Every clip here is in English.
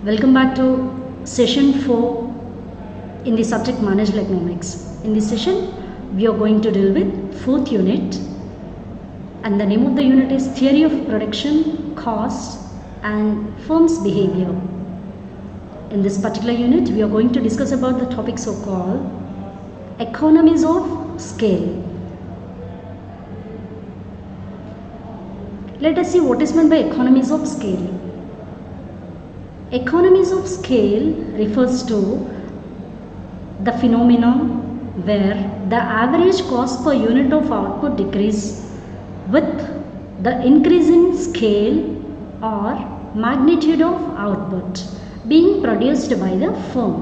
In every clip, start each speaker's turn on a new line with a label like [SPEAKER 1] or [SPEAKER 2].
[SPEAKER 1] Welcome back to session 4 in the subject Managerial Economics. In this session, we are going to deal with 4th unit, and the name of the unit is Theory of Production, Cost and Firm's Behavior. In this particular unit, we are going to discuss about the topic so-called Economies of Scale. Let us see what is meant by economies of scale. Economies of scale refers to the phenomenon where the average cost per unit of output decreases with the increase in scale or magnitude of output being produced by the firm.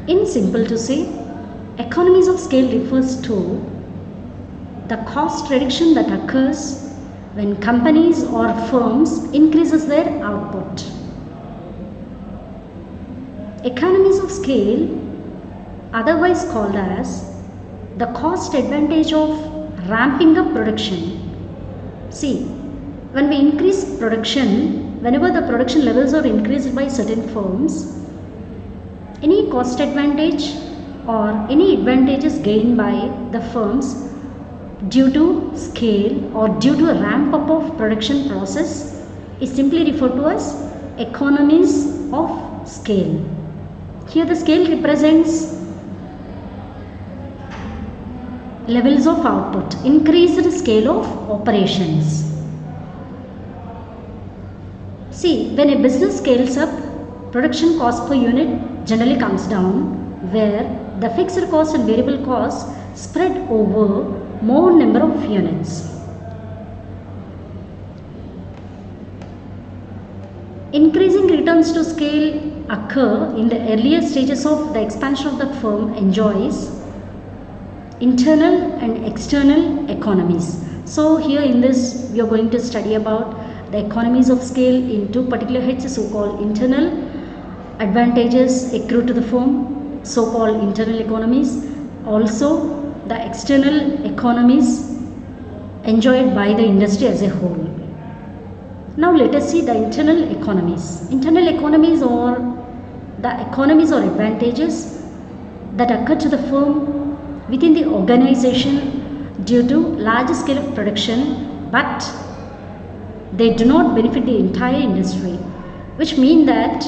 [SPEAKER 1] In simple to say, economies of scale refers to the cost reduction that occurs when companies or firms increases their output. Economies of scale, otherwise called as the cost advantage of ramping up production. See, when we increase production, whenever the production levels are increased by certain firms, any cost advantage or any advantages gained by the firms due to scale or due to a ramp up of production process is simply referred to as economies of scale. Here the scale represents levels of output, increased scale of operations. See, when a business scales up, production cost per unit generally comes down, where the fixed cost and variable costs spread over more number of units. Increasing returns to scale occur in the earlier stages of the expansion of the firm enjoys internal and external economies. So here in this we are going to study about the economies of scale in two particular heads, so-called internal advantages accrue to the firm, so-called internal economies, also the external economies enjoyed by the industry as a whole. Now let us see the internal economies. Internal economies are the economies or advantages that occur to the firm within the organization due to large scale of production, but they do not benefit the entire industry, which mean that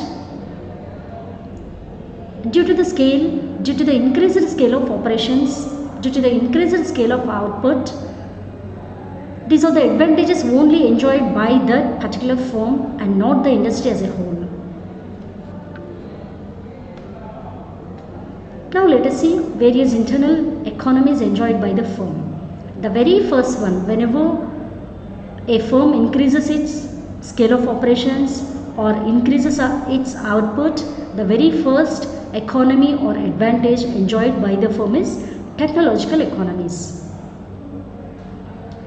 [SPEAKER 1] due to the scale, due to the increased scale of operations, due to the increased scale of output, these are the advantages only enjoyed by that particular firm and not the industry as a whole. Now let us see various internal economies enjoyed by the firm. The very first one, whenever a firm increases its scale of operations or increases its output, the very first economy or advantage enjoyed by the firm is technological economies.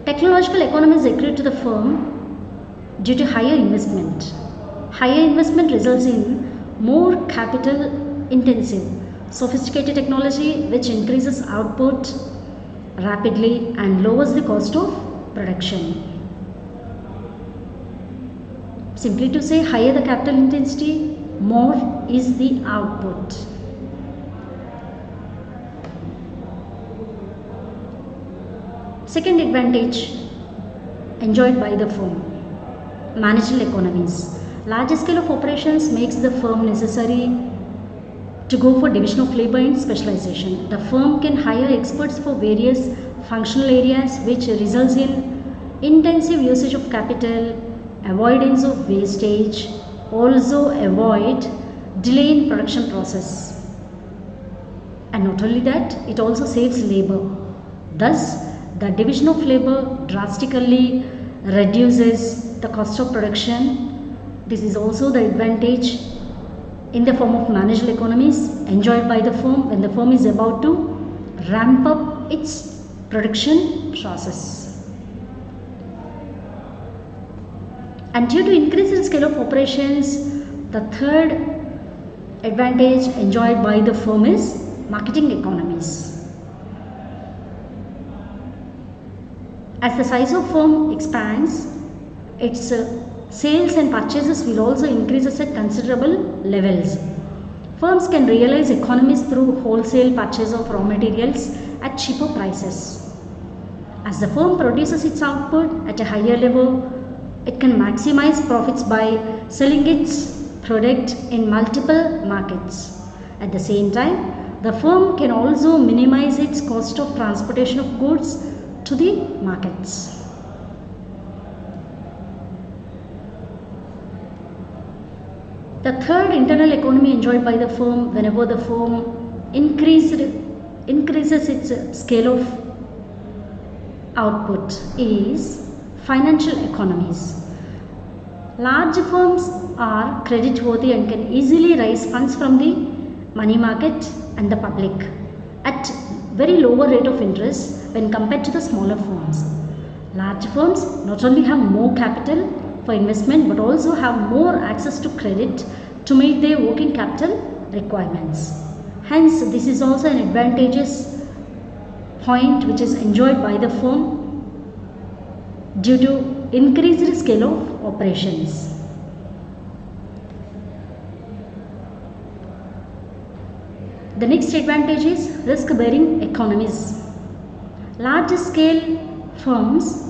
[SPEAKER 1] Technological economies accrue to the firm due to higher investment. Higher investment results in more capital intensive, sophisticated technology which increases output rapidly and lowers the cost of production. Simply to say, higher the capital intensity, more is the output. Second advantage enjoyed by the firm, managerial economies. Large scale of operations makes the firm necessary to go for division of labor and specialization. The firm can hire experts for various functional areas, which results in intensive usage of capital, avoidance of wastage, also avoid delay in production process. And not only that, it also saves labor. Thus, the division of labor drastically reduces the cost of production. This is also the advantage in the form of managerial economies enjoyed by the firm when the firm is about to ramp up its production process. And due to increased scale of operations, the third advantage enjoyed by the firm is marketing economies. As the size of firm expands, its Sales and purchases will also increase at considerable levels. Firms can realize economies through wholesale purchase of raw materials at cheaper prices. As the firm produces its output at a higher level, it can maximize profits by selling its product in multiple markets. At the same time, the firm can also minimize its cost of transportation of goods to the markets. The third internal economy enjoyed by the firm whenever the firm increases its scale of output is financial economies. Large firms are creditworthy and can easily raise funds from the money market and the public at very lower rate of interest when compared to the smaller firms. Large firms not only have more capital for investment but also have more access to credit to meet their working capital requirements. Hence, this is also an advantageous point which is enjoyed by the firm due to increased scale of operations. The next advantage is risk-bearing economies. Large scale firms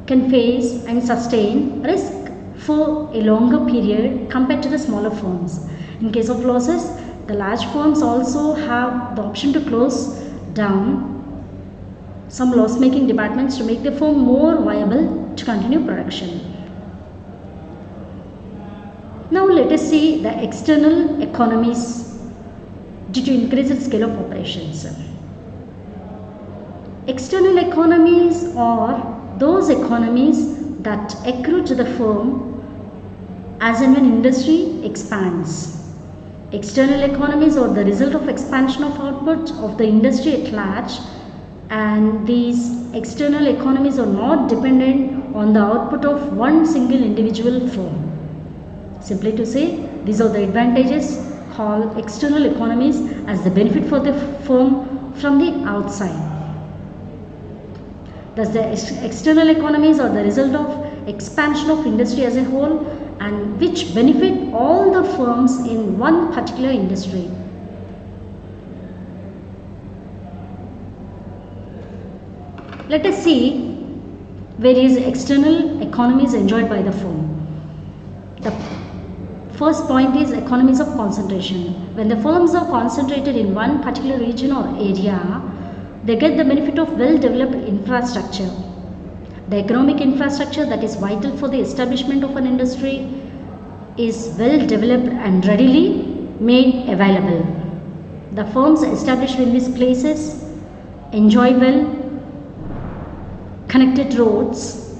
[SPEAKER 1] can face and sustain risk for a longer period compared to the smaller firms. In case of losses, the large firms also have the option to close down some loss-making departments to make the firm more viable to continue production. Now let us see the external economies due to increased scale of operations. External economies are those economies that accrue to the firm as and when industry expands. External economies are the result of expansion of output of the industry at large, and these external economies are not dependent on the output of one single individual firm. Simply to say, these are the advantages called external economies as the benefit for the firm from the outside. Thus, the external economies are the result of expansion of industry as a whole and which benefit all the firms in one particular industry. Let us see various external economies enjoyed by the firm. The first point is economies of concentration. When the firms are concentrated in one particular region or area, they get the benefit of well-developed infrastructure. The economic infrastructure that is vital for the establishment of an industry is well-developed and readily made available. The firms established in these places enjoy well connected roads,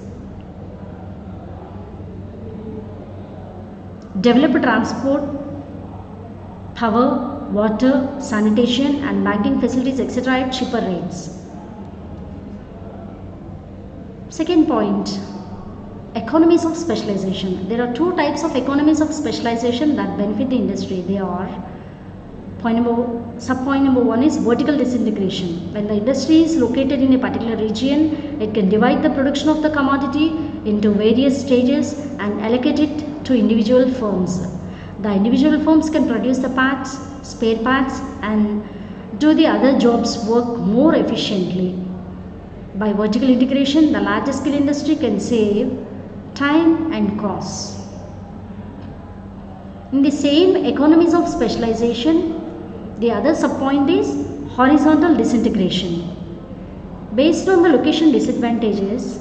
[SPEAKER 1] developed transport, power, water, sanitation and banking facilities etc. at cheaper rates. Second point, economies of specialization. There are two types of economies of specialization that benefit the industry. They are sub-point number one is vertical disintegration. When the industry is located in a particular region, it can divide the production of the commodity into various stages and allocate it to individual firms. The individual firms can produce the parts, spare parts and do the other jobs work more efficiently. By vertical integration, the larger scale industry can save time and costs. In the same economies of specialization, the other subpoint is horizontal disintegration. Based on the location disadvantages,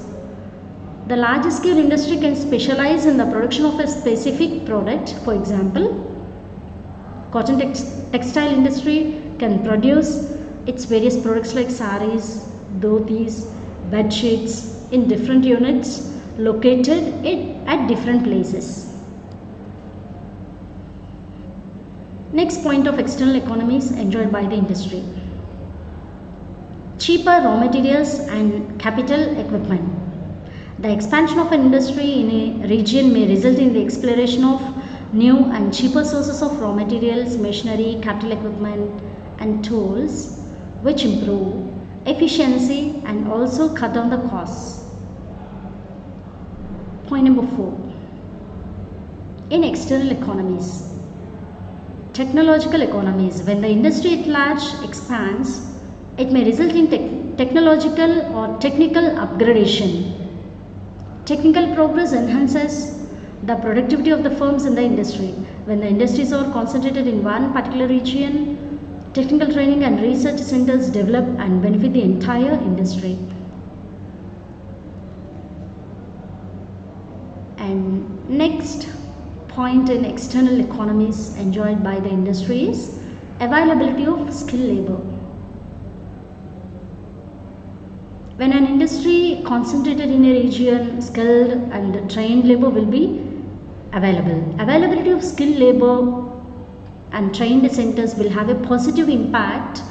[SPEAKER 1] the large scale industry can specialize in the production of a specific product. For example, cotton textile industry can produce its various products like saris, dhotis, bed sheets in different units located at different places. Next point of external economies enjoyed by the industry. Cheaper raw materials and capital equipment. The expansion of an industry in a region may result in the exploration of new and cheaper sources of raw materials, machinery, capital equipment and tools which improve efficiency and also cut down the costs. Point number 4. In external economies, technological economies, when the industry at large expands, it may result in technological or technical upgradation. Technical progress enhances the productivity of the firms in the industry. When the industries are concentrated in one particular region, technical training and research centers develop and benefit the entire industry. And next point in external economies enjoyed by the industry is availability of skilled labor. When an industry concentrated in a region, skilled and trained labor will be available. Availability of skilled labor and trained centers will have a positive impact,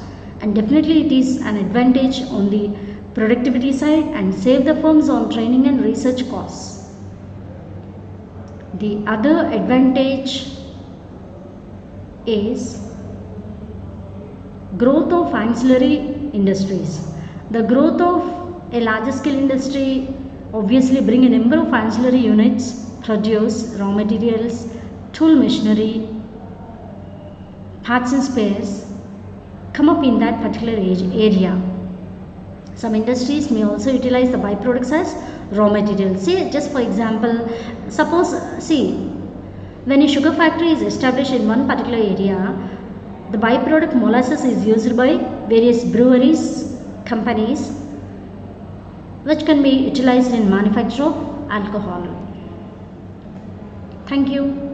[SPEAKER 1] and definitely it is an advantage on the productivity side and save the firms on training and research costs. The other advantage is growth of ancillary industries. The growth of a larger scale industry obviously bring a number of ancillary units, produce raw materials, tool machinery, parts and spares come up in that particular area. Some industries may also utilize the byproducts as raw materials. Say, just for example, suppose, when a sugar factory is established in one particular area, the byproduct molasses is used by various breweries, companies, which can be utilized in manufacture of alcohol. Thank you.